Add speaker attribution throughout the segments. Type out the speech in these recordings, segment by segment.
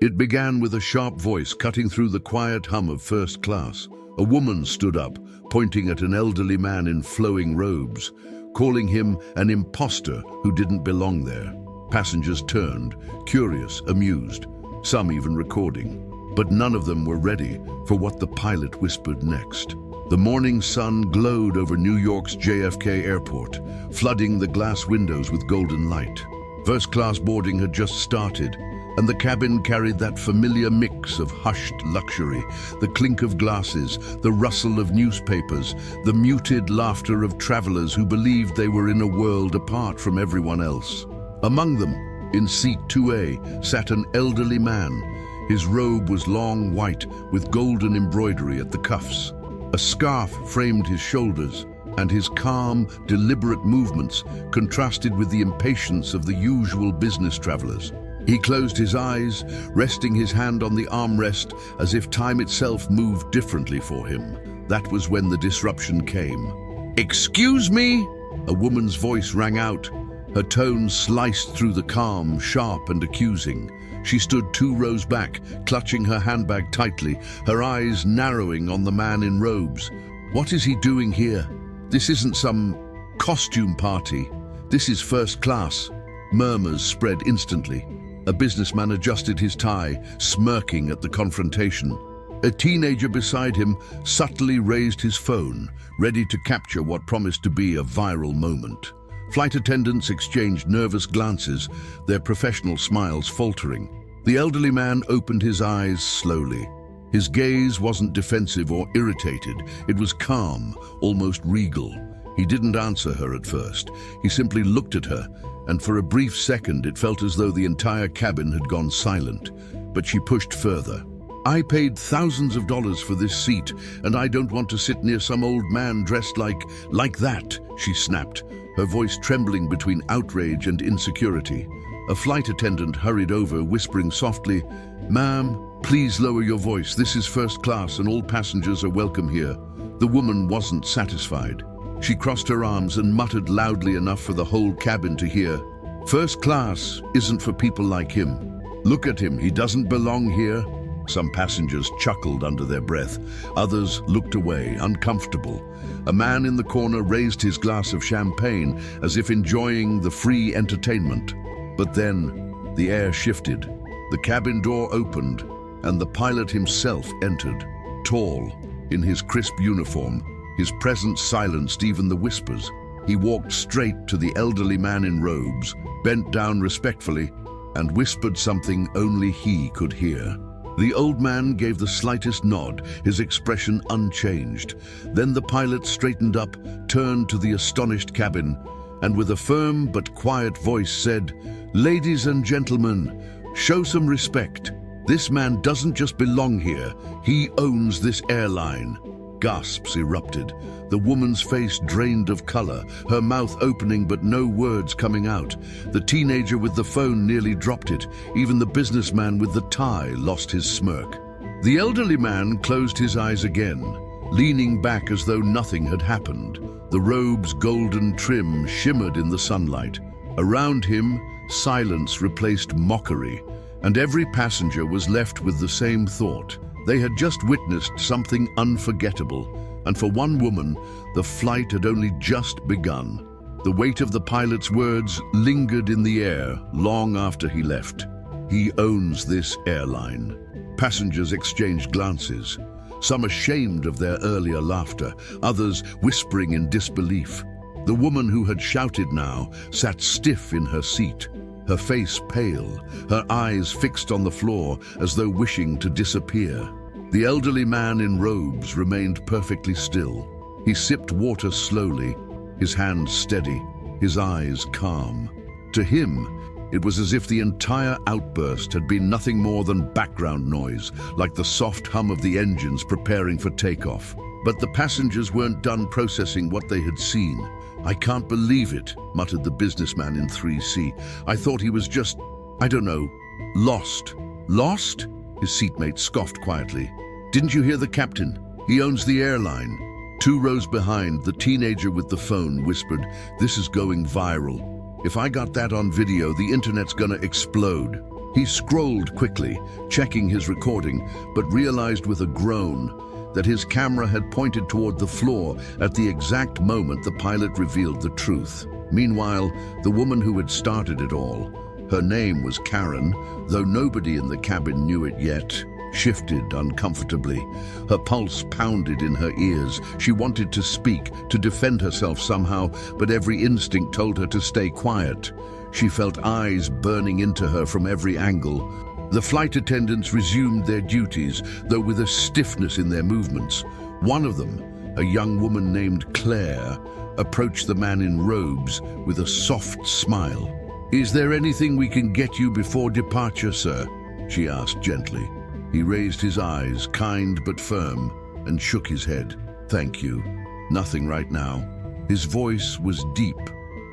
Speaker 1: It began with a sharp voice cutting through the quiet hum of first class. A woman stood up, pointing at an elderly man in flowing robes, calling him an imposter who didn't belong there. Passengers turned, curious, amused, some even recording. But none of them were ready for what the pilot whispered next. The morning sun glowed over New York's JFK airport, flooding the glass windows with golden light. First-class boarding had just started, and the cabin carried that familiar mix of hushed luxury, the clink of glasses, the rustle of newspapers, the muted laughter of travelers who believed they were in a world apart from everyone else. Among them, in seat 2A, sat an elderly man. His robe was long white with golden embroidery at the cuffs. A scarf framed his shoulders, and his calm, deliberate movements contrasted with the impatience of the usual business travelers. He closed his eyes, resting his hand on the armrest as if time itself moved differently for him. That was when the disruption came. "Excuse me?" A woman's voice rang out, her tone sliced through the calm, sharp and accusing. She stood 2 rows back, clutching her handbag tightly, her eyes narrowing on the man in robes. "What is he doing here? This isn't some costume party. This is first class." Murmurs spread instantly. A businessman adjusted his tie, smirking at the confrontation. A teenager beside him subtly raised his phone, ready to capture what promised to be a viral moment. Flight attendants exchanged nervous glances, their professional smiles faltering. The elderly man opened his eyes slowly. His gaze wasn't defensive or irritated. It was calm, almost regal. He didn't answer her at first. He simply looked at her, and for a brief second it felt as though the entire cabin had gone silent. But she pushed further. "I paid thousands of dollars for this seat, and I don't want to sit near some old man dressed like that," she snapped, her voice trembling between outrage and insecurity. A flight attendant hurried over, whispering softly, "Ma'am, please lower your voice. This is first class and all passengers are welcome here." The woman wasn't satisfied. She crossed her arms and muttered loudly enough for the whole cabin to hear, "First class isn't for people like him. Look at him, he doesn't belong here." Some passengers chuckled under their breath. Others looked away, uncomfortable. A man in the corner raised his glass of champagne as if enjoying the free entertainment. But then the air shifted. The cabin door opened, and the pilot himself entered, tall, in his crisp uniform. His presence silenced even the whispers. He walked straight to the elderly man in robes, bent down respectfully, and whispered something only he could hear. The old man gave the slightest nod, his expression unchanged. Then the pilot straightened up, turned to the astonished cabin, and with a firm but quiet voice said, "Ladies and gentlemen, show some respect. This man doesn't just belong here, he owns this airline." Gasps erupted. The woman's face drained of color, her mouth opening but no words coming out. The teenager with the phone nearly dropped it. Even the businessman with the tie lost his smirk. The elderly man closed his eyes again, leaning back as though nothing had happened. The robe's golden trim shimmered in the sunlight. Around him, silence replaced mockery, and every passenger was left with the same thought. They had just witnessed something unforgettable, and for one woman, the flight had only just begun. The weight of the pilot's words lingered in the air long after he left. "He owns this airline." Passengers exchanged glances, some ashamed of their earlier laughter, others whispering in disbelief. The woman who had shouted now sat stiff in her seat, her face pale, her eyes fixed on the floor as though wishing to disappear. The elderly man in robes remained perfectly still. He sipped water slowly, his hands steady, his eyes calm. To him, it was as if the entire outburst had been nothing more than background noise, like the soft hum of the engines preparing for takeoff. But the passengers weren't done processing what they had seen. "I can't believe it," muttered the businessman in 3C. "I thought he was just, I don't know, lost." "Lost?" His seatmate scoffed quietly. "Didn't you hear the captain? He owns the airline." 2 rows behind, the teenager with the phone whispered, "This is going viral. If I got that on video, the internet's gonna explode." He scrolled quickly, checking his recording, but realized with a groan that his camera had pointed toward the floor at the exact moment the pilot revealed the truth. Meanwhile, the woman who had started it all, her name was Karen, though nobody in the cabin knew it yet, shifted uncomfortably. Her pulse pounded in her ears. She wanted to speak, to defend herself somehow, but every instinct told her to stay quiet. She felt eyes burning into her from every angle. The flight attendants resumed their duties, though with a stiffness in their movements. One of them, a young woman named Claire, approached the man in robes with a soft smile. "Is there anything we can get you before departure, sir?" she asked gently. He raised his eyes, kind but firm, and shook his head. "Thank you. Nothing right now." His voice was deep,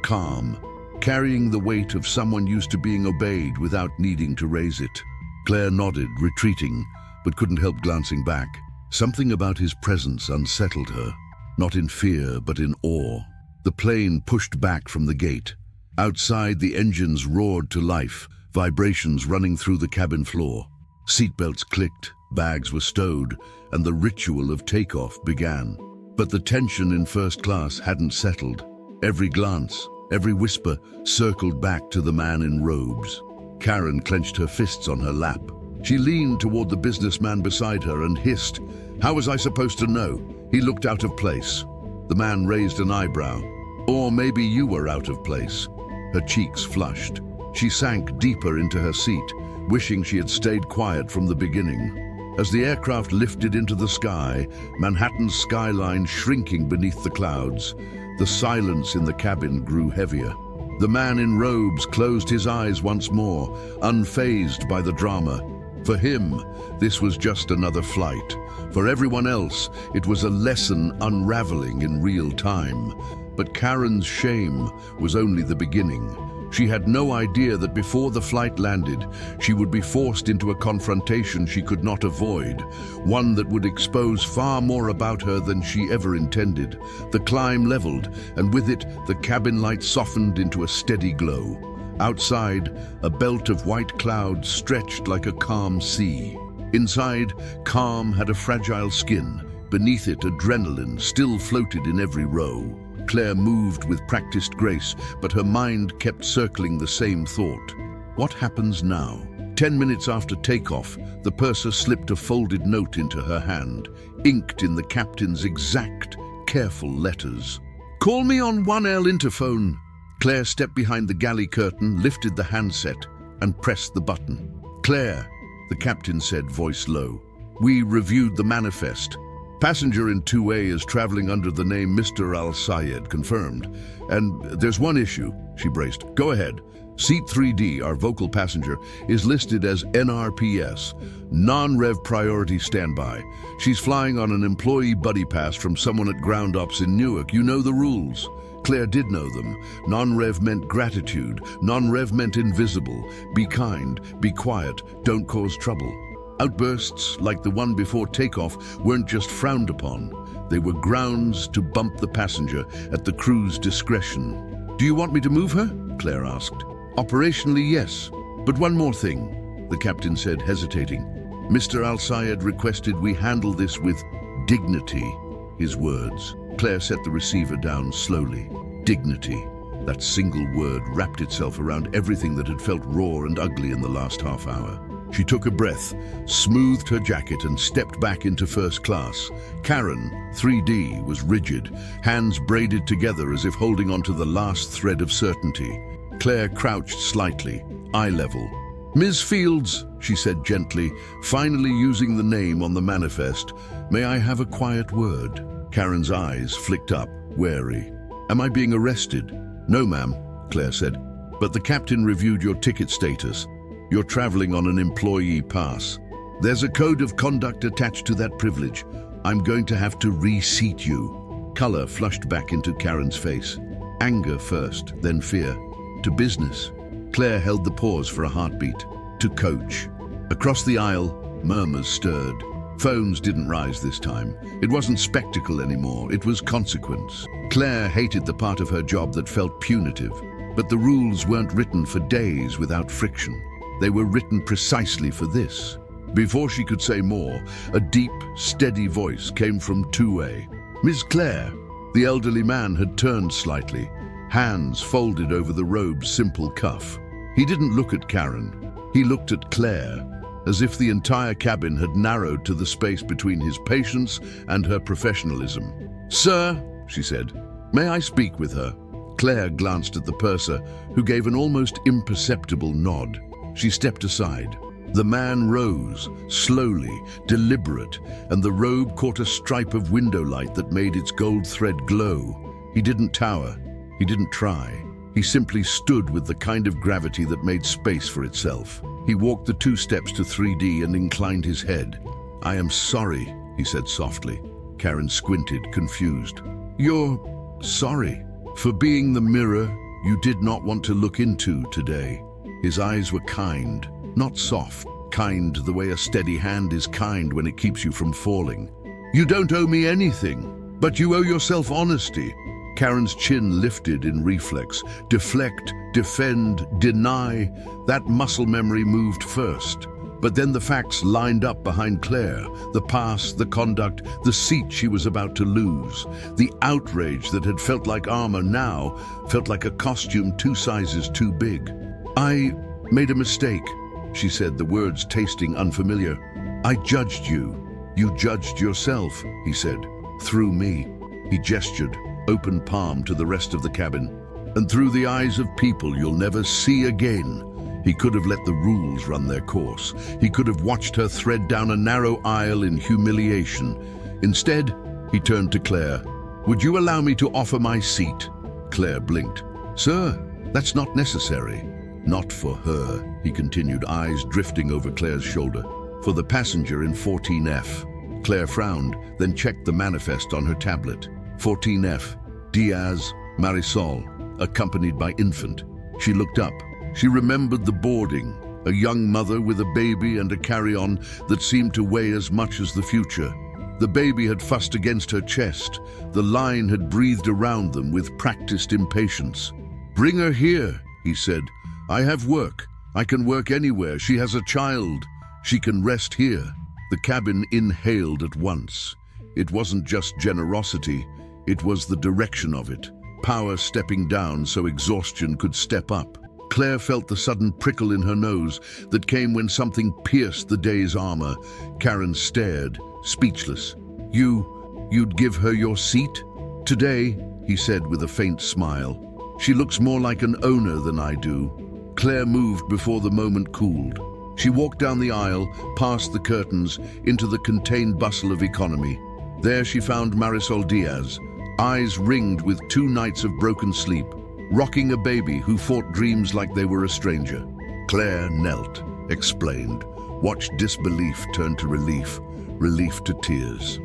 Speaker 1: calm, carrying the weight of someone used to being obeyed without needing to raise it. Claire nodded, retreating, but couldn't help glancing back. Something about his presence unsettled her, not in fear, but in awe. The plane pushed back from the gate. Outside, the engines roared to life, vibrations running through the cabin floor. Seatbelts clicked, bags were stowed, and the ritual of takeoff began. But the tension in first class hadn't settled. Every glance, every whisper circled back to the man in robes. Karen clenched her fists on her lap. She leaned toward the businessman beside her and hissed, "How was I supposed to know?" He looked out of place. The man raised an eyebrow. "Or maybe you were out of place." Her cheeks flushed. She sank deeper into her seat, wishing she had stayed quiet from the beginning. As the aircraft lifted into the sky, Manhattan's skyline shrinking beneath the clouds, the silence in the cabin grew heavier. The man in robes closed his eyes once more, unfazed by the drama. For him, this was just another flight. For everyone else, it was a lesson unraveling in real time. But Karen's shame was only the beginning. She had no idea that before the flight landed, she would be forced into a confrontation she could not avoid, one that would expose far more about her than she ever intended. The climb leveled, and with it, the cabin light softened into a steady glow. Outside, a belt of white clouds stretched like a calm sea. Inside, calm had a fragile skin. Beneath it, adrenaline still floated in every row. Claire moved with practiced grace, but her mind kept circling the same thought. What happens now? 10 minutes after takeoff, the purser slipped a folded note into her hand, inked in the captain's exact, careful letters. "Call me on 1L interphone." Claire stepped behind the galley curtain, lifted the handset, and pressed the button. "Claire," the captain said, voice low. "We reviewed the manifest. Passenger in 2A is traveling under the name Mr. Al-Sayed, confirmed. And there's one issue," she braced. "Go ahead. Seat 3D, our vocal passenger, is listed as NRPS, non-rev priority standby. She's flying on an employee buddy pass from someone at Ground Ops in Newark. You know the rules." Claire did know them. Non-rev meant gratitude. Non-rev meant invisible. Be kind, be quiet, don't cause trouble. Outbursts, like the one before takeoff, weren't just frowned upon. They were grounds to bump the passenger at the crew's discretion. "Do you want me to move her?" Claire asked. "Operationally, yes. But one more thing," the captain said, hesitating. "Mr. Al-Sayed requested we handle this with dignity." His words. Claire set the receiver down slowly. Dignity. That single word wrapped itself around everything that had felt raw and ugly in the last half hour. She took a breath, smoothed her jacket, and stepped back into first class. Karen, 3D, was rigid, hands braided together as if holding onto the last thread of certainty. Claire crouched slightly, eye level. "Ms. Fields," she said gently, finally using the name on the manifest, "may I have a quiet word?" Karen's eyes flicked up, wary. "Am I being arrested?" "No, ma'am," Claire said, "but the captain reviewed your ticket status. You're traveling on an employee pass. There's a code of conduct attached to that privilege. I'm going to have to reseat you." Color flushed back into Karen's face. Anger first, then fear. To business. Claire held the pause for a heartbeat. To coach. Across the aisle, murmurs stirred. Phones didn't rise this time. It wasn't spectacle anymore, it was consequence. Claire hated the part of her job that felt punitive, but the rules weren't written for days without friction. They were written precisely for this. Before she could say more, a deep, steady voice came from 2A. "Miss Claire." The elderly man had turned slightly, hands folded over the robe's simple cuff. He didn't look at Karen. He looked at Claire, as if the entire cabin had narrowed to the space between his patience and her professionalism. "Sir," she said, "may I speak with her?" Claire glanced at the purser, who gave an almost imperceptible nod. She stepped aside. The man rose, slowly, deliberate, and the robe caught a stripe of window light that made its gold thread glow. He didn't tower. He didn't try. He simply stood with the kind of gravity that made space for itself. He walked the 2 steps to 3D and inclined his head. "I am sorry," he said softly. Karen squinted, confused. "You're sorry for being the mirror you did not want to look into today." His eyes were kind, not soft, kind the way a steady hand is kind when it keeps you from falling. "You don't owe me anything, but you owe yourself honesty." Karen's chin lifted in reflex. Deflect, defend, deny. That muscle memory moved first. But then the facts lined up behind Claire. The past, the conduct, the seat she was about to lose. The outrage that had felt like armor now felt like a costume 2 sizes too big. "I made a mistake," she said, the words tasting unfamiliar. "I judged you. You judged yourself," he said. "Through me." He gestured, open palm to the rest of the cabin. "And through the eyes of people you'll never see again." He could have let the rules run their course. He could have watched her thread down a narrow aisle in humiliation. Instead, he turned to Claire. "Would you allow me to offer my seat?" Claire blinked. "Sir, that's not necessary." "Not for her," he continued, eyes drifting over Claire's shoulder. "For the passenger in 14F. Claire frowned, then checked the manifest on her tablet. 14F, Diaz, Marisol, accompanied by infant. She looked up. She remembered the boarding, a young mother with a baby and a carry-on that seemed to weigh as much as the future. The baby had fussed against her chest. The line had breathed around them with practiced impatience. "Bring her here," he said. "I have work. I can work anywhere. She has a child. She can rest here." The cabin inhaled at once. It wasn't just generosity. It was the direction of it. Power stepping down so exhaustion could step up. Claire felt the sudden prickle in her nose that came when something pierced the day's armor. Karen stared, speechless. You'd give her your seat?" "Today," he said with a faint smile. "She looks more like an owner than I do." Claire moved before the moment cooled. She walked down the aisle, past the curtains, into the contained bustle of economy. There she found Marisol Diaz, eyes ringed with 2 nights of broken sleep, rocking a baby who fought dreams like they were a stranger. Claire knelt, explained, watched disbelief turn to relief, relief to tears.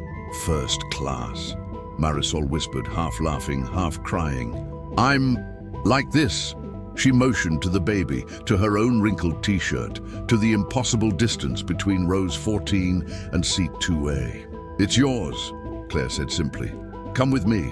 Speaker 1: "First class," Marisol whispered, half laughing, half crying. "I'm like this." She motioned to the baby, to her own wrinkled t-shirt, to the impossible distance between rows 14 and seat 2A. "It's yours," Claire said simply. "Come with me."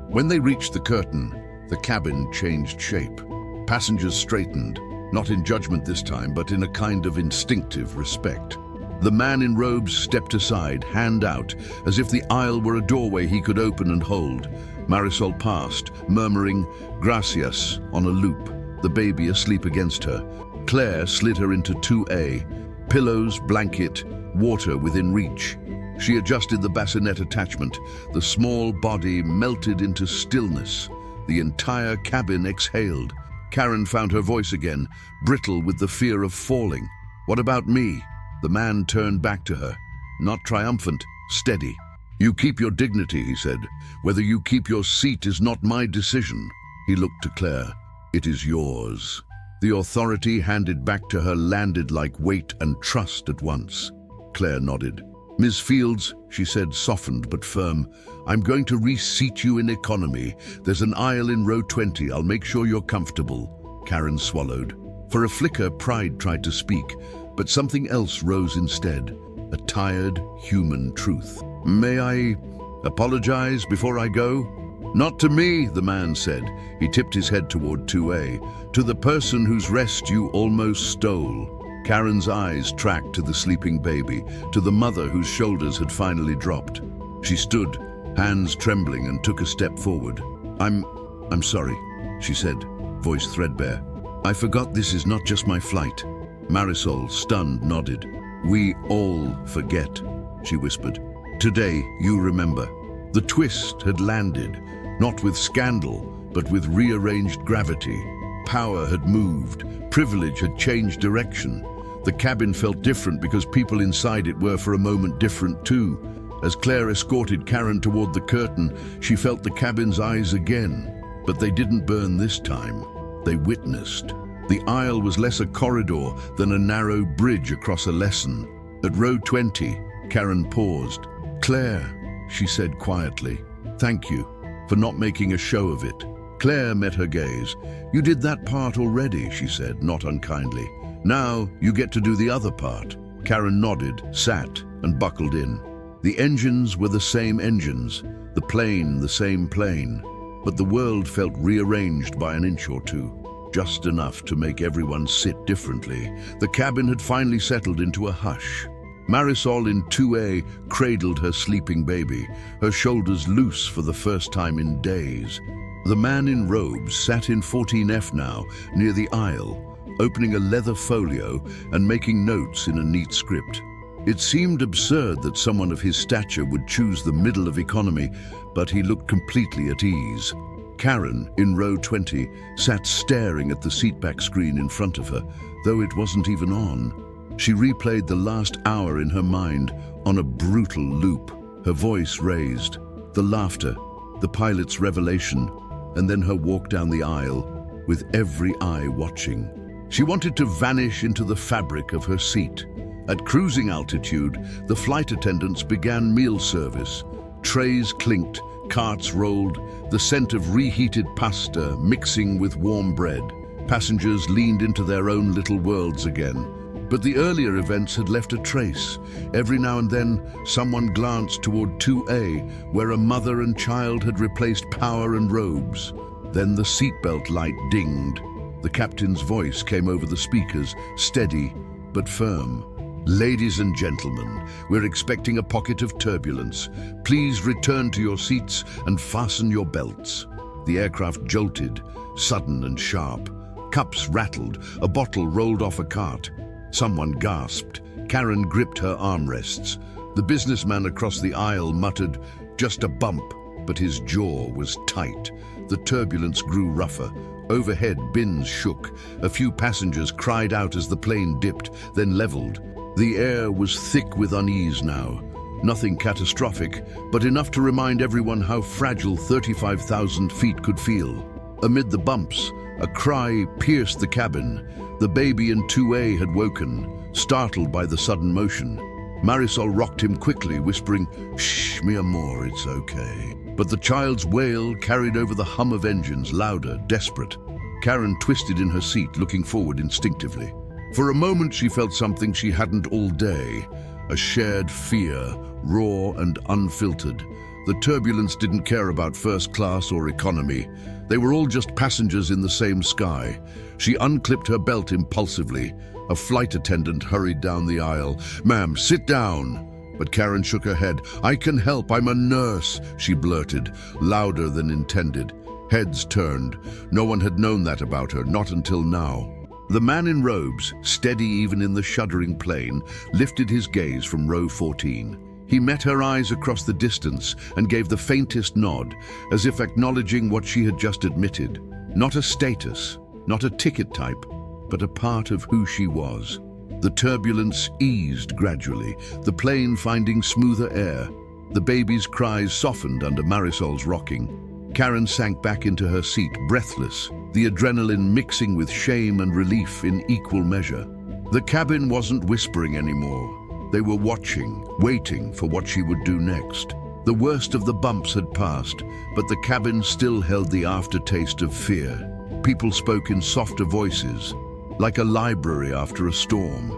Speaker 1: When they reached the curtain, the cabin changed shape. Passengers straightened, not in judgment this time, but in a kind of instinctive respect. The man in robes stepped aside, hand out, as if the aisle were a doorway he could open and hold. Marisol passed, murmuring, "Gracias," on a loop, the baby asleep against her. Claire slid her into 2A, pillows, blanket, water within reach. She adjusted the bassinet attachment. The small body melted into stillness. The entire cabin exhaled. Karen found her voice again, brittle with the fear of falling. "What about me?" The man turned back to her, not triumphant, steady. "You keep your dignity," he said. "Whether you keep your seat is not my decision." He looked to Claire. "It is yours." The authority handed back to her landed like weight and trust at once. Claire nodded. "Ms. Fields," she said, softened but firm, "I'm going to reseat you in economy. There's an aisle in row 20. I'll make sure you're comfortable." Karen swallowed. For a flicker, pride tried to speak, but something else rose instead, a tired, human truth. "May I apologize before I go?" "Not to me," the man said. He tipped his head toward 2A. "To the person whose rest you almost stole." Karen's eyes tracked to the sleeping baby, to the mother whose shoulders had finally dropped. She stood, hands trembling, and took a step forward. I'm sorry, she said, voice threadbare. I forgot this is not just my flight. Marisol, stunned, nodded. We all forget, she whispered. Today, you remember. The twist had landed, not with scandal, but with rearranged gravity. Power had moved, privilege had changed direction. The cabin felt different because people inside it were for a moment different too. As Claire escorted Karen toward the curtain, she felt the cabin's eyes again. But they didn't burn this time. They witnessed. The aisle was less a corridor than a narrow bridge across a lesson. At row 20, Karen paused. Claire, she said quietly, thank you for not making a show of it. Claire met her gaze. You did that part already, she said, not unkindly. Now you get to do the other part. Karen nodded, sat, and buckled in. The engines were the same engines, the plane the same plane, but the world felt rearranged by an inch or two, just enough to make everyone sit differently. The cabin had finally settled into a hush. Marisol in 2A cradled her sleeping baby, her shoulders loose for the first time in days. The man in robes sat in 14F now, near the aisle, opening a leather folio and making notes in a neat script. It seemed absurd that someone of his stature would choose the middle of economy, but he looked completely at ease. Karen, in row 20, sat staring at the seatback screen in front of her, though it wasn't even on. She replayed the last hour in her mind on a brutal loop, her voice raised, the laughter, the pilot's revelation, and then her walk down the aisle, with every eye watching. She wanted to vanish into the fabric of her seat. At cruising altitude, the flight attendants began meal service. Trays clinked, carts rolled, the scent of reheated pasta mixing with warm bread. Passengers leaned into their own little worlds again. But the earlier events had left a trace. Every now and then, someone glanced toward 2A, where a mother and child had replaced power and robes. Then the seatbelt light dinged. The captain's voice came over the speakers, steady but firm. Ladies and gentlemen, we're expecting a pocket of turbulence. Please return to your seats and fasten your belts. The aircraft jolted, sudden and sharp. Cups rattled, a bottle rolled off a cart. Someone gasped. Karen gripped her armrests. The businessman across the aisle muttered, "Just a bump," but his jaw was tight. The turbulence grew rougher. Overhead, bins shook. A few passengers cried out as the plane dipped, then leveled. The air was thick with unease now. Nothing catastrophic, but enough to remind everyone how fragile 35,000 feet could feel. Amid the bumps, a cry pierced the cabin. The baby in 2A had woken, startled by the sudden motion. Marisol rocked him quickly, whispering, "Shh, mi amor, it's okay." But the child's wail carried over the hum of engines, louder, desperate. Karen twisted in her seat, looking forward instinctively. For a moment she felt something she hadn't all day, a shared fear, raw and unfiltered. The turbulence didn't care about first class or economy. They were all just passengers in the same sky. She unclipped her belt impulsively. A flight attendant hurried down the aisle. "Ma'am, sit down." But Karen shook her head. "I can help, I'm a nurse," she blurted, louder than intended. Heads turned. No one had known that about her, not until now. The man in robes, steady even in the shuddering plane, lifted his gaze from row 14. He met her eyes across the distance and gave the faintest nod, as if acknowledging what she had just admitted. Not a status, not a ticket type, but a part of who she was. The turbulence eased gradually, the plane finding smoother air. The baby's cries softened under Marisol's rocking. Karen sank back into her seat, breathless, the adrenaline mixing with shame and relief in equal measure. The cabin wasn't whispering anymore. They were watching, waiting for what she would do next. The worst of the bumps had passed, but the cabin still held the aftertaste of fear. People spoke in softer voices, like a library after a storm.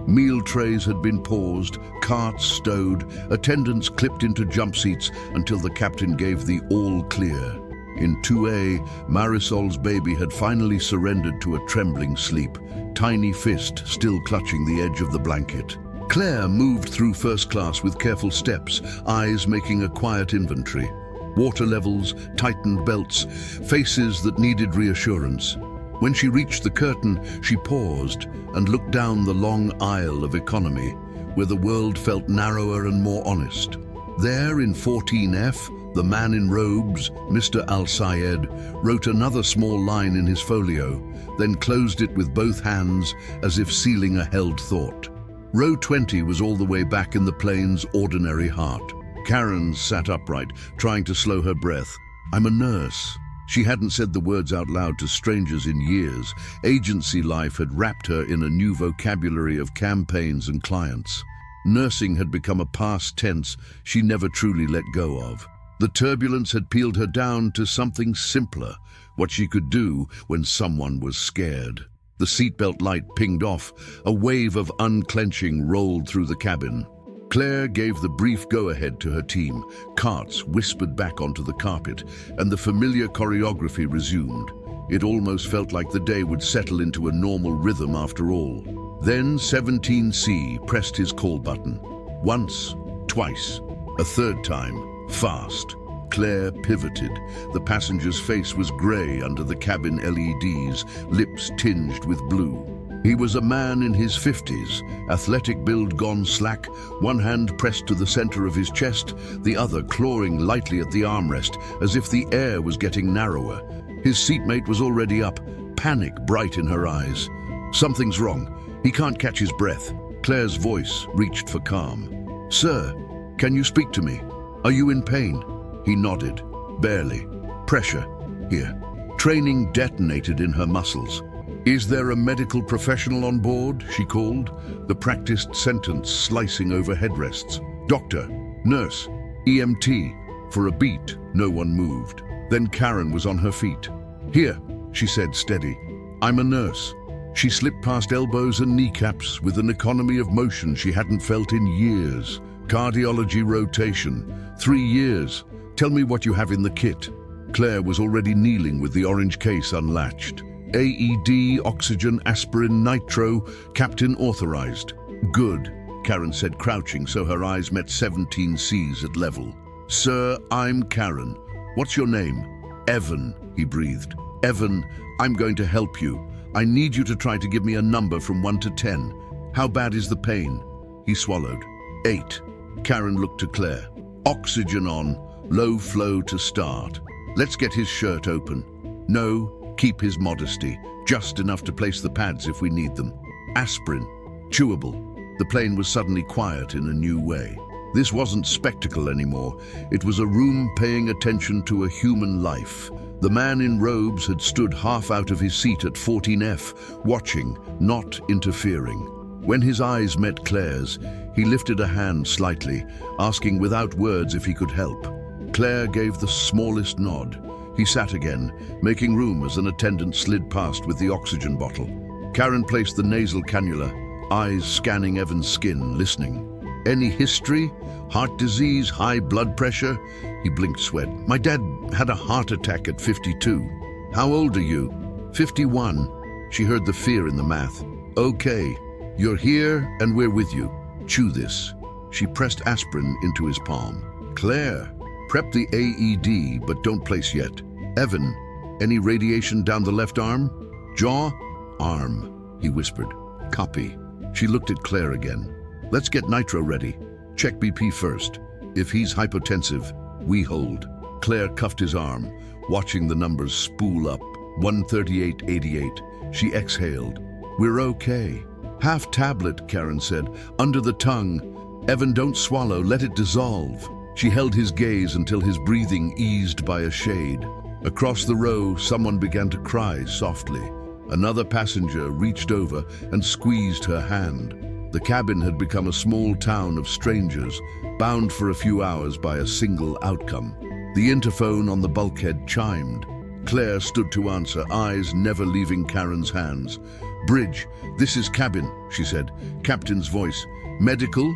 Speaker 1: Meal trays had been paused, carts stowed, attendants clipped into jump seats until the captain gave the all clear. In 2A, Marisol's baby had finally surrendered to a trembling sleep, tiny fist still clutching the edge of the blanket. Claire moved through first class with careful steps, eyes making a quiet inventory. Water levels, tightened belts, faces that needed reassurance. When she reached the curtain, she paused and looked down the long aisle of economy, where the world felt narrower and more honest. There, in 14F, the man in robes, Mr. Al-Sayed, wrote another small line in his folio, then closed it with both hands as if sealing a held thought. Row 20 was all the way back in the plane's ordinary heart. Karen sat upright, trying to slow her breath. "I'm a nurse." She hadn't said the words out loud to strangers in years. Agency life had wrapped her in a new vocabulary of campaigns and clients. Nursing had become a past tense she never truly let go of. The turbulence had peeled her down to something simpler, what she could do when someone was scared. The seatbelt light pinged off. A wave of unclenching rolled through the cabin. Claire gave the brief go-ahead to her team. Carts whispered back onto the carpet, and the familiar choreography resumed. It almost felt like the day would settle into a normal rhythm after all. Then 17C pressed his call button. Once, twice, a third time, fast. Claire pivoted. The passenger's face was grey under the cabin LEDs, lips tinged with blue. He was a man in his 50s, athletic build gone slack, one hand pressed to the center of his chest, the other clawing lightly at the armrest, as if the air was getting narrower. His seatmate was already up, panic bright in her eyes. "Something's wrong. He can't catch his breath." Claire's voice reached for calm. "Sir, can you speak to me? Are you in pain?" He nodded. "Barely. Pressure. Here." Training detonated in her muscles. "Is there a medical professional on board?" she called, the practiced sentence slicing over headrests. "Doctor, nurse, EMT." For a beat, no one moved. Then Karen was on her feet. "Here," she said, steady. "I'm a nurse." She slipped past elbows and kneecaps with an economy of motion she hadn't felt in years. "Cardiology rotation. 3 years. Tell me what you have in the kit." Claire was already kneeling with the orange case unlatched. "AED, oxygen, aspirin, nitro, captain authorized." "Good," Karen said, crouching so her eyes met 17C's at level. "Sir, I'm Karen. What's your name?" "Evan," he breathed. "Evan, I'm going to help you. I need you to try to give me a number from 1 to 10. How bad is the pain?" He swallowed. 8. Karen looked to Claire. "Oxygen on. Low flow to start. Let's get his shirt open." "No, keep his modesty. Just enough to place the pads if we need them." "Aspirin. Chewable." The plane was suddenly quiet in a new way. This wasn't spectacle anymore. It was a room paying attention to a human life. The man in robes had stood half out of his seat at 14F, watching, not interfering. When his eyes met Claire's, he lifted a hand slightly, asking without words if he could help. Claire gave the smallest nod. He sat again, making room as an attendant slid past with the oxygen bottle. Karen placed the nasal cannula, eyes scanning Evan's skin, listening. "Any history? Heart disease, high blood pressure?" He blinked sweat. "My dad had a heart attack at 52. "How old are you?" 51. She heard the fear in the math. "Okay, you're here and we're with you. Chew this." She pressed aspirin into his palm. "Claire, prep the AED, but don't place yet." "Evan, any radiation down the left arm?" "Jaw?" "Arm," he whispered. "Copy." She looked at Claire again. "Let's get nitro ready. Check BP first. If he's hypotensive, we hold." Claire cuffed his arm, watching the numbers spool up. 138.88. She exhaled. "We're okay." "Half tablet," Karen said. "Under the tongue. Evan, don't swallow. Let it dissolve." She held his gaze until his breathing eased by a shade. Across the row, someone began to cry softly. Another passenger reached over and squeezed her hand. The cabin had become a small town of strangers, bound for a few hours by a single outcome. The interphone on the bulkhead chimed. Claire stood to answer, eyes never leaving Karen's hands. "Bridge, this is cabin," she said. Captain's voice. "Medical?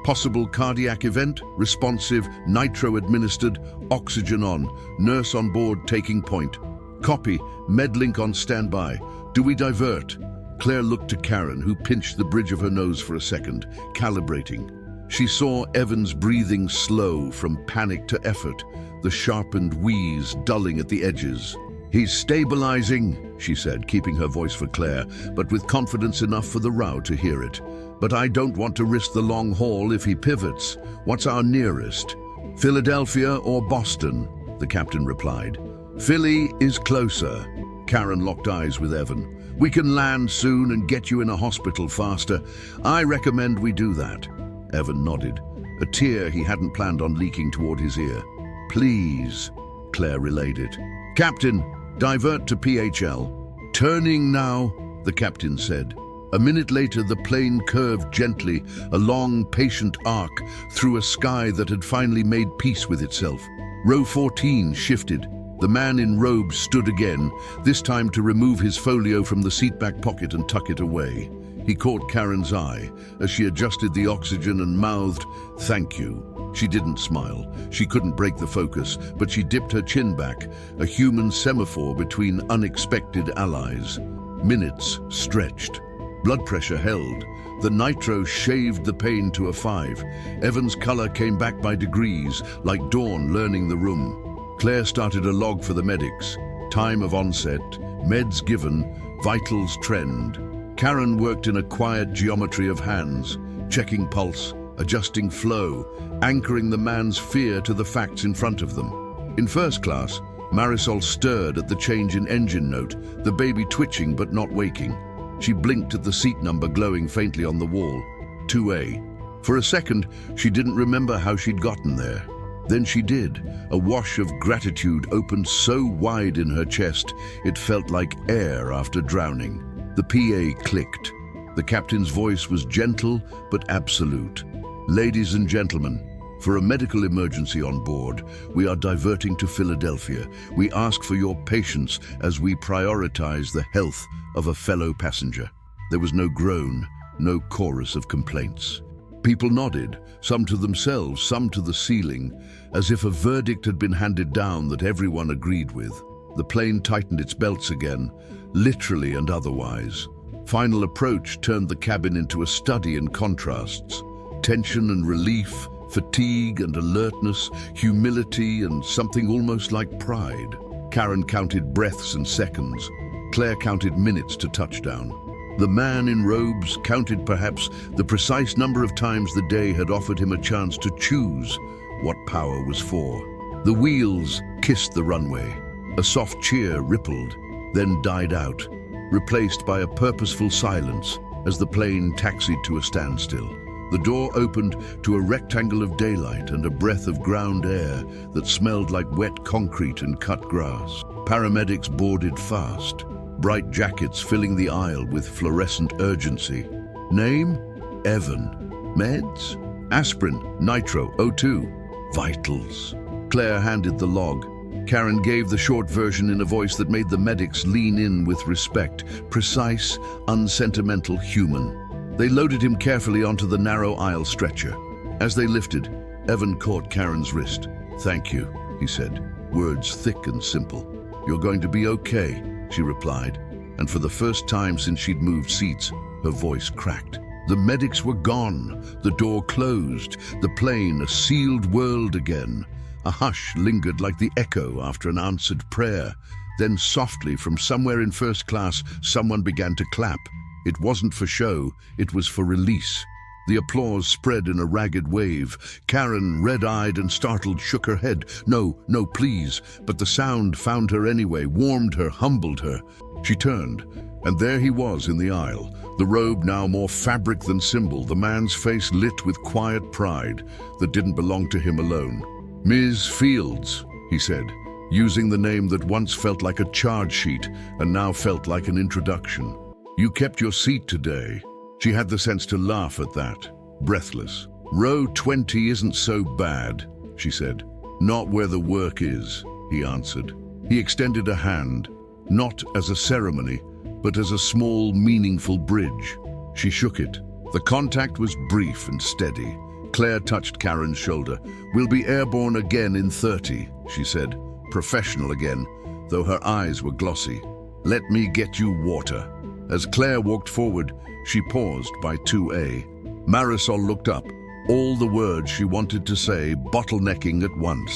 Speaker 1: Possible cardiac event, responsive, nitro-administered, oxygen on, nurse on board taking point. Copy, medlink on standby. Do we divert? Claire looked to Karen, who pinched the bridge of her nose for a second, calibrating. She saw Evan's breathing slow from panic to effort, the sharpened wheeze dulling at the edges. "He's stabilizing," she said, keeping her voice for Claire, but with confidence enough for the row to hear it. "But I don't want to risk the long haul if he pivots. What's our nearest?" "Philadelphia or Boston," the captain replied. "Philly is closer." Karen locked eyes with Evan. "We can land soon and get you in a hospital faster. I recommend we do that." Evan nodded, a tear he hadn't planned on leaking toward his ear. "Please," Claire relayed it. "Captain, divert to PHL." "Turning now," the captain said. A minute later, the plane curved gently, a long, patient arc, through a sky that had finally made peace with itself. Row 14 shifted. The man in robes stood again, this time to remove his folio from the seatback pocket and tuck it away. He caught Karen's eye as she adjusted the oxygen and mouthed, "Thank you." She didn't smile. She couldn't break the focus, but she dipped her chin back, a human semaphore between unexpected allies. Minutes stretched. Blood pressure held. The nitro shaved the pain to a 5. Evan's color came back by degrees, like dawn learning the room. Claire started a log for the medics. Time of onset, meds given, vitals trend. Karen worked in a quiet geometry of hands, checking pulse, adjusting flow, anchoring the man's fear to the facts in front of them. In first class, Marisol stirred at the change in engine note, the baby twitching but not waking. She blinked at the seat number glowing faintly on the wall, 2A. For a second, she didn't remember how she'd gotten there. Then she did. A wash of gratitude opened so wide in her chest, it felt like air after drowning. The PA clicked. The captain's voice was gentle but absolute. "Ladies and gentlemen, for a medical emergency on board, we are diverting to Philadelphia. We ask for your patience as we prioritize the health of a fellow passenger." There was no groan, no chorus of complaints. People nodded, some to themselves, some to the ceiling, as if a verdict had been handed down that everyone agreed with. The plane tightened its belts again, literally and otherwise. Final approach turned the cabin into a study in contrasts. Tension and relief, fatigue and alertness, humility and something almost like pride. Karen counted breaths and seconds. Claire counted minutes to touchdown. The man in robes counted perhaps the precise number of times the day had offered him a chance to choose what power was for. The wheels kissed the runway. A soft cheer rippled, then died out, replaced by a purposeful silence as the plane taxied to a standstill. The door opened to a rectangle of daylight and a breath of ground air that smelled like wet concrete and cut grass. Paramedics boarded fast, bright jackets filling the aisle with fluorescent urgency. Name? Evan. Meds? Aspirin, nitro, O2. Vitals. Claire handed the log. Karen gave the short version in a voice that made the medics lean in with respect. Precise, unsentimental, human. They loaded him carefully onto the narrow aisle stretcher. As they lifted, Evan caught Karen's wrist. "Thank you," he said, words thick and simple. "You're going to be okay," she replied, and for the first time since she'd moved seats, her voice cracked. The medics were gone, the door closed, the plane a sealed world again. A hush lingered like the echo after an answered prayer. Then softly, from somewhere in first class, someone began to clap. It wasn't for show, it was for release. The applause spread in a ragged wave. Karen, red-eyed and startled, shook her head. No, please. But the sound found her anyway, warmed her, humbled her. She turned, and there he was in the aisle, the robe now more fabric than symbol, the man's face lit with quiet pride that didn't belong to him alone. "Ms. Fields," he said, using the name that once felt like a charge sheet and now felt like an introduction. "You kept your seat today." She had the sense to laugh at that, breathless. "Row 20 isn't so bad," she said. "Not where the work is," he answered. He extended a hand, not as a ceremony, but as a small, meaningful bridge. She shook it. The contact was brief and steady. Claire touched Karen's shoulder. "We'll be airborne again in 30, she said, professional again, though her eyes were glossy. "Let me get you water." As Claire walked forward, she paused by 2A. Marisol looked up, all the words she wanted to say bottlenecking at once.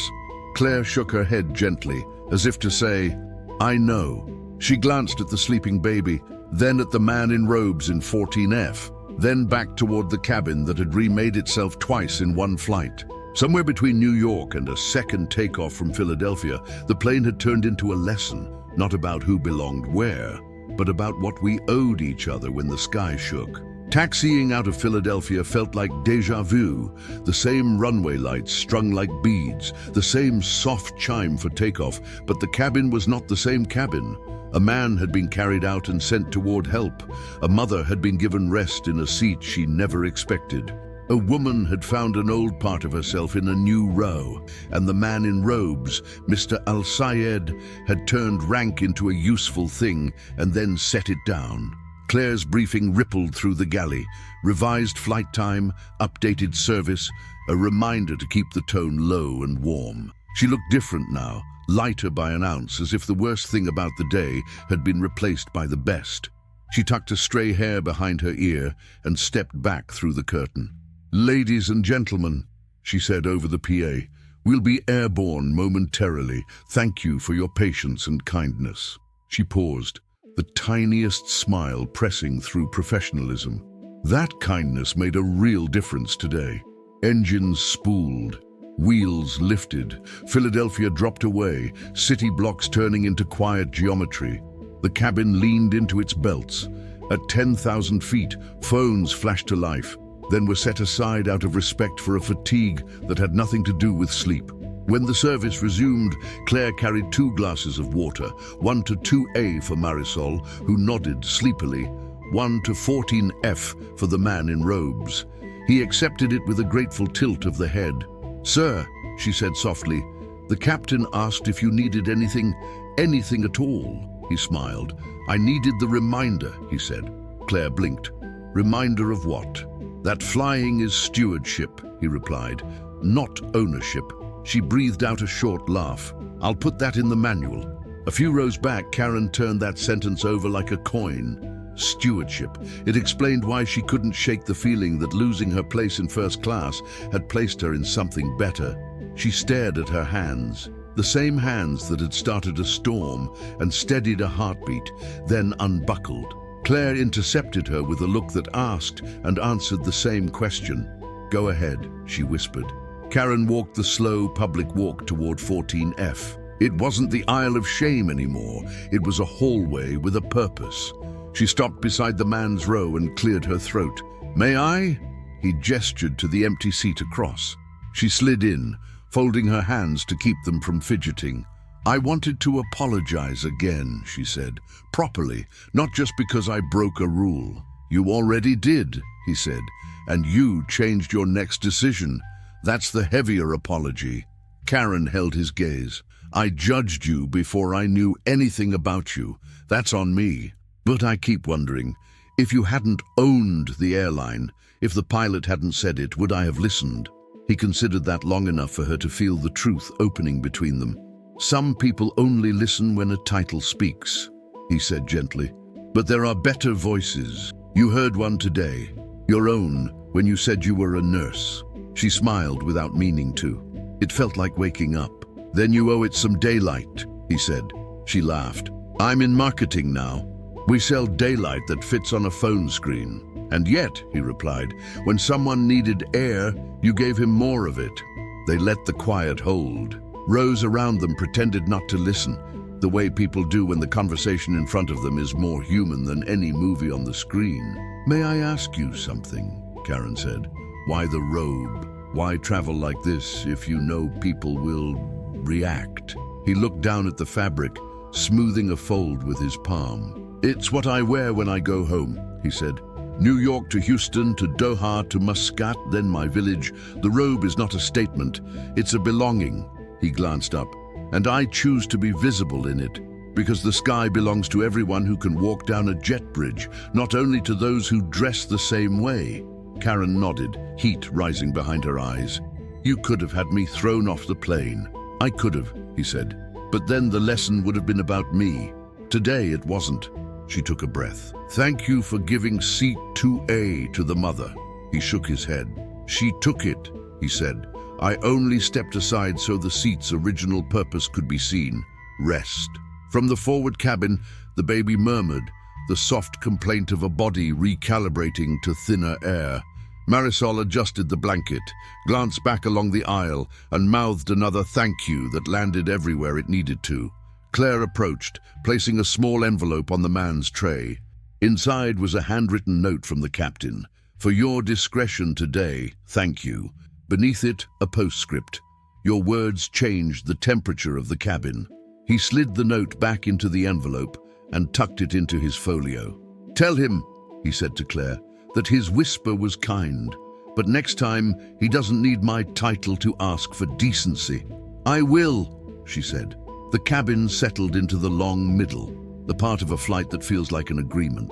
Speaker 1: Claire shook her head gently, as if to say, "I know." She glanced at the sleeping baby, then at the man in robes in 14F, then back toward the cabin that had remade itself twice in one flight. Somewhere between New York and a second takeoff from Philadelphia, the plane had turned into a lesson, not about who belonged where, but about what we owed each other when the sky shook. Taxiing out of Philadelphia felt like déjà vu, the same runway lights strung like beads, the same soft chime for takeoff, but the cabin was not the same cabin. A man had been carried out and sent toward help. A mother had been given rest in a seat she never expected. A woman had found an old part of herself in a new row, and the man in robes, Mr. Al-Sayed, had turned rank into a useful thing and then set it down. Claire's briefing rippled through the galley. Revised flight time, updated service, a reminder to keep the tone low and warm. She looked different now, lighter by an ounce, as if the worst thing about the day had been replaced by the best. She tucked a stray hair behind her ear and stepped back through the curtain. "Ladies and gentlemen," she said over the PA, "we'll be airborne momentarily. Thank you for your patience and kindness." She paused, the tiniest smile pressing through professionalism. That kindness made a real difference today. Engines spooled, wheels lifted, Philadelphia dropped away, city blocks turning into quiet geometry. The cabin leaned into its belts. At 10,000 feet, phones flashed to life, then were set aside out of respect for a fatigue that had nothing to do with sleep. When the service resumed, Claire carried 2 glasses of water, one to 2A for Marisol, who nodded sleepily, one to 14F for the man in robes. He accepted it with a grateful tilt of the head. "Sir," she said softly, "the captain asked if you needed anything at all." He smiled. "I needed the reminder," he said. Claire blinked. "Reminder of what?" "That flying is stewardship," he replied, "not ownership." She breathed out a short laugh. "I'll put that in the manual." A few rows back, Karen turned that sentence over like a coin. Stewardship. It explained why she couldn't shake the feeling that losing her place in first class had placed her in something better. She stared at her hands, the same hands that had started a storm and steadied a heartbeat, then unbuckled. Claire intercepted her with a look that asked and answered the same question. "Go ahead," she whispered. Karen walked the slow public walk toward 14F. It wasn't the Isle of Shame anymore. It was a hallway with a purpose. She stopped beside the man's row and cleared her throat. "May I?" He gestured to the empty seat across. She slid in, folding her hands to keep them from fidgeting. "I wanted to apologize again," she said, "properly, not just because I broke a rule." "You already did," he said, "and you changed your next decision. That's the heavier apology." Karen held his gaze. "I judged you before I knew anything about you. That's on me. But I keep wondering, if you hadn't owned the airline, if the pilot hadn't said it, would I have listened?" He considered that long enough for her to feel the truth opening between them. "Some people only listen when a title speaks," he said gently. "But there are better voices. You heard one today, your own, when you said you were a nurse." She smiled without meaning to. It felt like waking up. "Then you owe it some daylight," he said. She laughed. "I'm in marketing now. We sell daylight that fits on a phone screen." "And yet," he replied, "when someone needed air, you gave him more of it." They let the quiet hold. Rows around them pretended not to listen, the way people do when the conversation in front of them is more human than any movie on the screen. "May I ask you something?" Karen said. "Why the robe? Why travel like this if you know people will react?" He looked down at the fabric, smoothing a fold with his palm. "It's what I wear when I go home," he said. "New York to Houston to Doha to Muscat, then my village. The robe is not a statement, it's a belonging." He glanced up. "And I choose to be visible in it, because the sky belongs to everyone who can walk down a jet bridge, not only to those who dress the same way." Karen nodded, heat rising behind her eyes. "You could have had me thrown off the plane." "I could have," he said. "But then the lesson would have been about me. Today it wasn't." She took a breath. "Thank you for giving seat 2A to the mother." He shook his head. "She took it," he said. "I only stepped aside so the seat's original purpose could be seen. Rest." From the forward cabin, the baby murmured, the soft complaint of a body recalibrating to thinner air. Marisol adjusted the blanket, glanced back along the aisle, and mouthed another thank you that landed everywhere it needed to. Claire approached, placing a small envelope on the man's tray. Inside was a handwritten note from the captain. "For your discretion today, thank you." Beneath it, a postscript. "Your words changed the temperature of the cabin." He slid the note back into the envelope and tucked it into his folio. "Tell him," he said to Claire, "that his whisper was kind, but next time he doesn't need my title to ask for decency." "I will," she said. The cabin settled into the long middle, the part of a flight that feels like an agreement.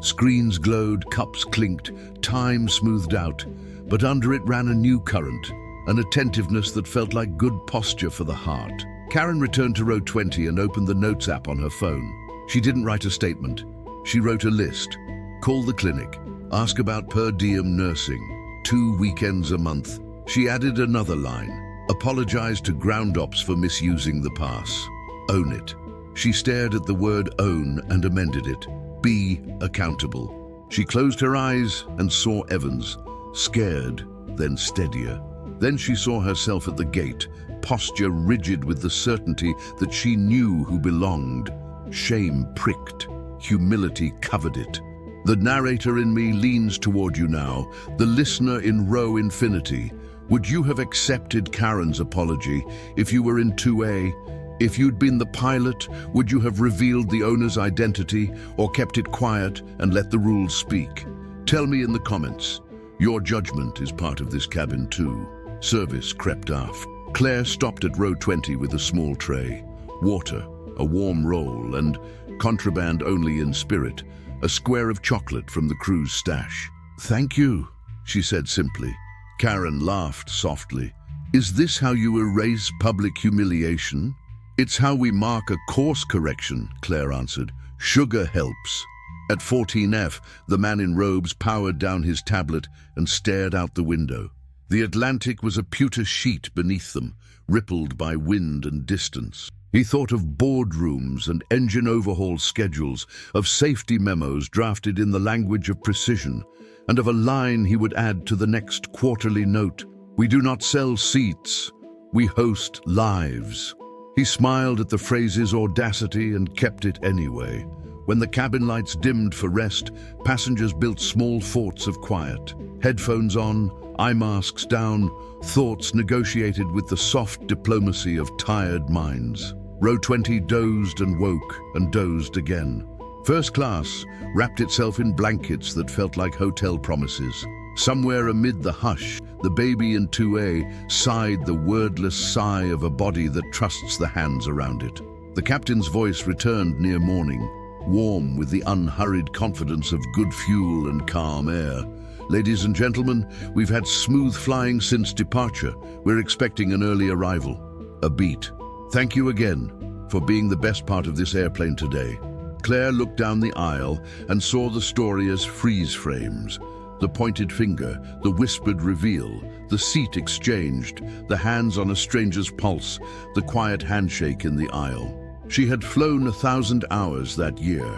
Speaker 1: Screens glowed, cups clinked, time smoothed out, but under it ran a new current, an attentiveness that felt like good posture for the heart. Karen returned to row 20 and opened the Notes app on her phone. She didn't write a statement. She wrote a list. Call the clinic. Ask about per diem nursing. 2 weekends a month. She added another line. Apologize to ground ops for misusing the pass. Own it. She stared at the word own and amended it. Be accountable. She closed her eyes and saw Evans, scared, then steadier. Then she saw herself at the gate, posture rigid with the certainty that she knew who belonged. Shame pricked, humility covered it. The narrator in me leans toward you now, the listener in row infinity. Would you have accepted Karen's apology if you were in 2A? If you'd been the pilot, would you have revealed the owner's identity or kept it quiet and let the rules speak? Tell me in the comments. Your judgment is part of this cabin too. Service crept aft. Claire stopped at row 20 with a small tray. Water, a warm roll, and, contraband only in spirit, a square of chocolate from the crew's stash. "Thank you," she said simply. Karen laughed softly. "Is this how you erase public humiliation?" "It's how we mark a course correction," Claire answered. "Sugar helps." At 14F, the man in robes powered down his tablet and stared out the window. The Atlantic was a pewter sheet beneath them, rippled by wind and distance. He thought of boardrooms and engine overhaul schedules, of safety memos drafted in the language of precision, and of a line he would add to the next quarterly note. "We do not sell seats, we host lives." He smiled at the phrase's audacity and kept it anyway. When the cabin lights dimmed for rest, passengers built small forts of quiet. Headphones on, eye masks down, thoughts negotiated with the soft diplomacy of tired minds. Row 20 dozed and woke and dozed again. First class wrapped itself in blankets that felt like hotel promises. Somewhere amid the hush, the baby in 2A sighed the wordless sigh of a body that trusts the hands around it. The captain's voice returned near morning, warm with the unhurried confidence of good fuel and calm air. "Ladies and gentlemen, we've had smooth flying since departure. We're expecting an early arrival." A beat. "Thank you again for being the best part of this airplane today." Claire looked down the aisle and saw the story as freeze frames. The pointed finger, the whispered reveal, the seat exchanged, the hands on a stranger's pulse, the quiet handshake in the aisle. She had flown 1,000 hours that year,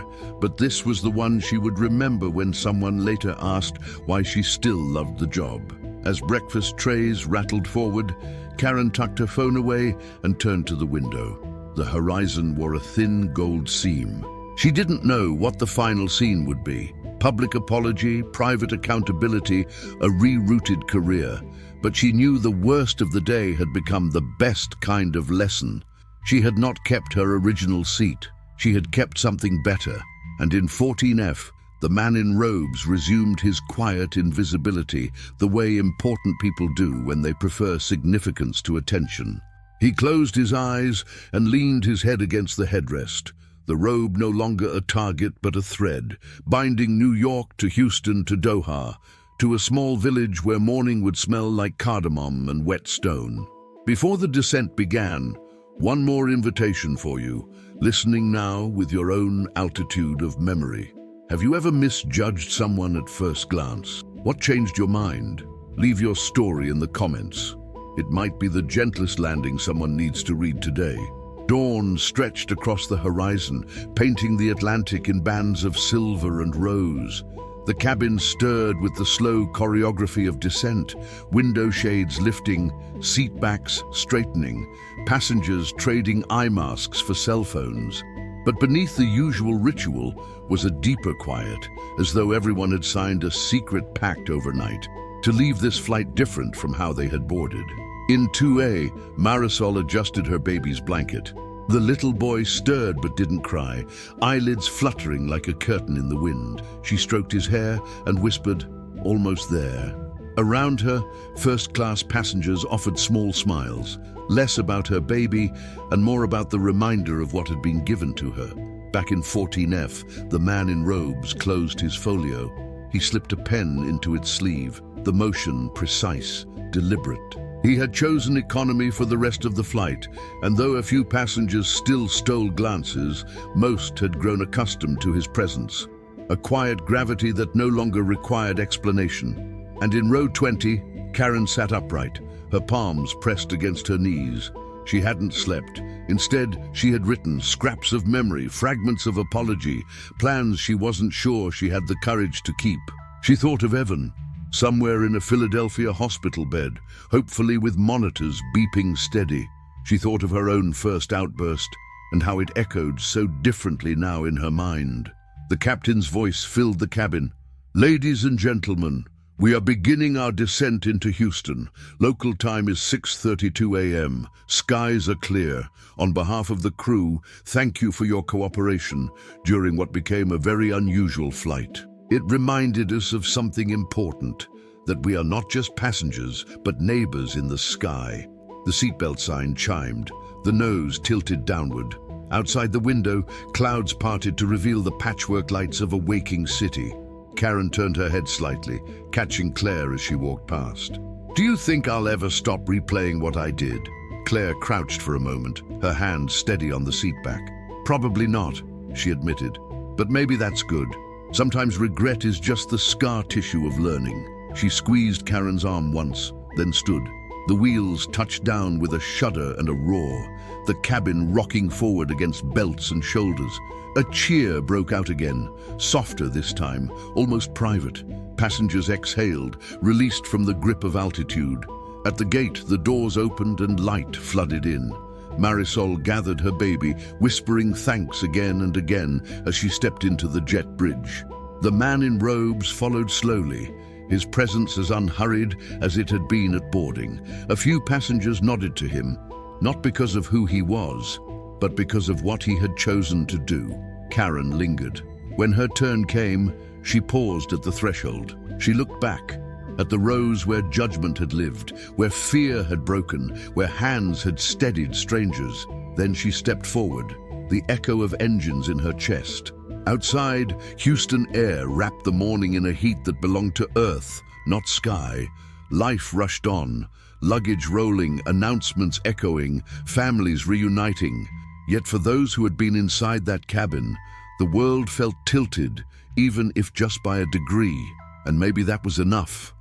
Speaker 1: but this was the one she would remember when someone later asked why she still loved the job. As breakfast trays rattled forward, Karen tucked her phone away and turned to the window. The horizon wore a thin gold seam. She didn't know what the final scene would be. Public apology, private accountability, a rerouted career. But she knew the worst of the day had become the best kind of lesson. She had not kept her original seat. She had kept something better. And in 14F, the man in robes resumed his quiet invisibility, the way important people do when they prefer significance to attention. He closed his eyes and leaned his head against the headrest. The robe no longer a target but a thread, binding New York to Houston to Doha, to a small village where morning would smell like cardamom and wet stone. Before the descent began, one more invitation for you, listening now with your own altitude of memory. Have you ever misjudged someone at first glance? What changed your mind? Leave your story in the comments. It might be the gentlest landing someone needs to read today. Dawn stretched across the horizon, painting the Atlantic in bands of silver and rose. The cabin stirred with the slow choreography of descent, window shades lifting, seat backs straightening, passengers trading eye masks for cell phones. But beneath the usual ritual was a deeper quiet, as though everyone had signed a secret pact overnight to leave this flight different from how they had boarded. In 2A, Marisol adjusted her baby's blanket. The little boy stirred but didn't cry, eyelids fluttering like a curtain in the wind. She stroked his hair and whispered, "Almost there." Around her, first-class passengers offered small smiles, less about her baby and more about the reminder of what had been given to her. Back in 14F, the man in robes closed his folio. He slipped a pen into its sleeve, the motion precise, deliberate. He had chosen economy for the rest of the flight, and though a few passengers still stole glances, most had grown accustomed to his presence. A quiet gravity that no longer required explanation. And in row 20, Karen sat upright, her palms pressed against her knees. She hadn't slept. Instead, she had written scraps of memory, fragments of apology, plans she wasn't sure she had the courage to keep. She thought of Evan, somewhere in a Philadelphia hospital bed, hopefully with monitors beeping steady. She thought of her own first outburst and how it echoed so differently now in her mind. The captain's voice filled the cabin. "Ladies and gentlemen, we are beginning our descent into Houston. Local time is 6:32 a.m. Skies are clear. On behalf of the crew, thank you for your cooperation during what became a very unusual flight." It reminded us of something important, that we are not just passengers, but neighbors in the sky. The seatbelt sign chimed, the nose tilted downward. Outside the window, clouds parted to reveal the patchwork lights of a waking city. Karen turned her head slightly, catching Claire as she walked past. "Do you think I'll ever stop replaying what I did?" Claire crouched for a moment, her hand steady on the seat back. "Probably not," she admitted, "but maybe that's good. Sometimes regret is just the scar tissue of learning." She squeezed Karen's arm once, then stood. The wheels touched down with a shudder and a roar, the cabin rocking forward against belts and shoulders. A cheer broke out again, softer this time, almost private. Passengers exhaled, released from the grip of altitude. At the gate, the doors opened and light flooded in. Marisol gathered her baby, whispering thanks again and again as she stepped into the jet bridge. The man in robes followed slowly, his presence as unhurried as it had been at boarding. A few passengers nodded to him, not because of who he was, but because of what he had chosen to do. Karen lingered. When her turn came, she paused at the threshold. She looked back, at the rows where judgment had lived, where fear had broken, where hands had steadied strangers. Then she stepped forward, the echo of engines in her chest. Outside, Houston air wrapped the morning in a heat that belonged to earth, not sky. Life rushed on, luggage rolling, announcements echoing, families reuniting. Yet for those who had been inside that cabin, the world felt tilted, even if just by a degree, and maybe that was enough.